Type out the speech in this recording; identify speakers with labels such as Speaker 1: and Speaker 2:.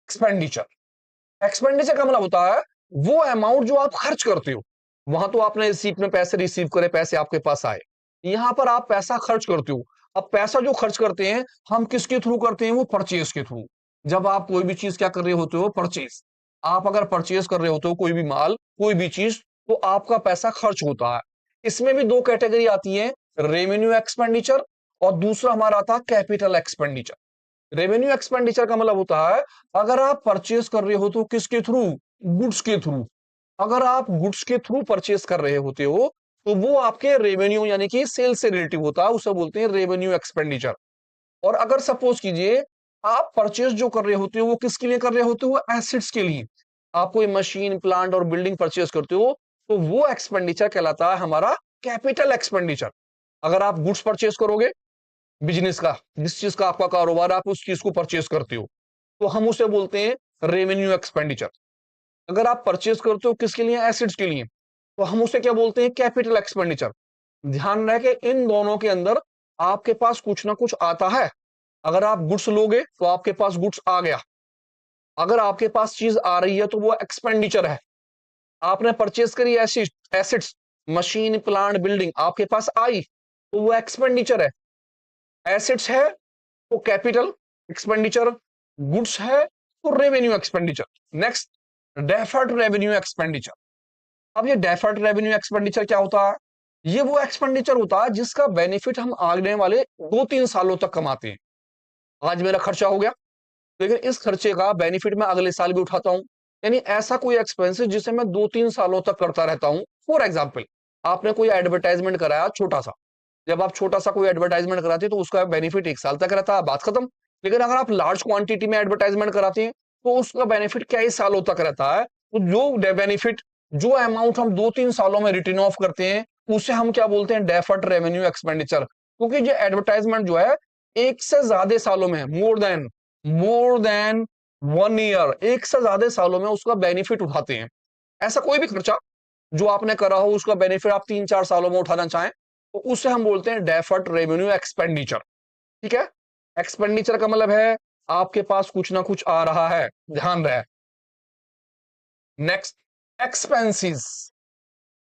Speaker 1: Expenditure. Expenditure का मतलब होता है वो अमाउंट जो आप खर्च करते हो। वहां तो आपने रिसीप्ट में पैसे रिसीव करे, पैसे आपके पास आए। यहां पर आप पैसा खर्च करते हो। अब पैसा जो खर्च करते हैं हम किसके थ्रू करते हैं? वो परचेज के थ्रू। जब आप कोई भी चीज क्या कर रहे होते हो? परचेज। आप अगर परचेज कर रहे होते हो कोई भी माल, कोई भी चीज, तो आपका पैसा खर्च होता है। इसमें भी दो कैटेगरी आती है, रेवेन्यू एक्सपेंडिचर और दूसरा हमारा आता है कैपिटल एक्सपेंडिचर। रेवेन्यू एक्सपेंडिचर का मतलब होता है अगर आप परचेज कर रहे हो तो किसके थ्रू? गुड्स के थ्रू। अगर आप गुड्स के थ्रू परचेज कर रहे होते हो तो वो आपके रेवेन्यू यानी कि सेल से रिलेटिव होता है, उसे बोलते हैं रेवेन्यू एक्सपेंडिचर। और अगर सपोज कीजिए आप परचेज जो कर रहे होते हो वो किसके लिए कर रहे होते हो? एसेट्स के लिए। आप कोई मशीन, प्लांट और बिल्डिंग परचेज करते हो तो वो एक्सपेंडिचर कहलाता है हमारा कैपिटल एक्सपेंडिचर। अगर आप गुड्स परचेज करोगे, बिजनेस का, जिस चीज का आपका कारोबार, आप उस चीज को परचेज करते हो तो हम उसे बोलते हैं रेवेन्यू एक्सपेंडिचर। अगर आप परचेज करते हो किसके लिए? एसेट्स के लिए, तो हम उसे क्या बोलते हैं? Capital expenditure. ध्यान रहे कि इन दोनों के अंदर आपके पास कुछ ना कुछ आता है। अगर आप गुड्स लोगे तो आपके पास गुड्स आ गया। अगर आपके पास चीज आ रही है तो वो एक्सपेंडिचर है। आपने परचेज करी एसेट्स, मशीन, प्लांट, बिल्डिंग आपके पास आई तो वो एक्सपेंडिचर है। एसेट्स है तो कैपिटल एक्सपेंडिचर, गुड्स है तो revenue expenditure. Next, deferred revenue expenditure. अब ये डेफर्ड रेवेन्यू एक्सपेंडिचर क्या होता है? ये वो एक्सपेंडिचर होता है जिसका बेनिफिट हम आने वाले 2-3 सालों तक कमाते हैं। आज मेरा खर्चा हो गया, लेकिन इस खर्चे का बेनिफिट मैं अगले साल भी उठाता हूं। यानी ऐसा कोई एक्सपेंसिस जिसे मैं 2-3 सालों तक करता रहता हूं। फॉर एग्जाम्पल, आपने कोई एडवर्टाइजमेंट कराया छोटा सा। जब आप छोटा सा कोई एडवर्टाइजमेंट कराते हैं तो उसका बेनिफिट 1 साल तक रहता है, बात खत्म। लेकिन अगर आप लार्ज क्वांटिटी में एडवर्टाइजमेंट कराते हैं तो उसका बेनिफिट कई सालों तक रहता है। तो जो बेनिफिट, जो अमाउंट हम 2-3 सालों में रिटर्न ऑफ करते हैं उसे हम क्या बोलते हैं? Deferred revenue expenditure. क्योंकि जो एडवर्टाइजमेंट जो है एक से ज्यादा सालों में, मोर देन 1 ईयर, एक से ज्यादा सालों में उसका बेनिफिट उठाते हैं। ऐसा कोई भी खर्चा जो आपने करा हो उसका बेनिफिट आप 3-4 सालों में उठाना चाहें तो उसे हम बोलते हैं डेफर्ड रेवेन्यू एक्सपेंडिचर। ठीक है? एक्सपेंडिचर का मतलब है आपके पास कुछ ना कुछ आ रहा है, ध्यान रहे। Next, expenses.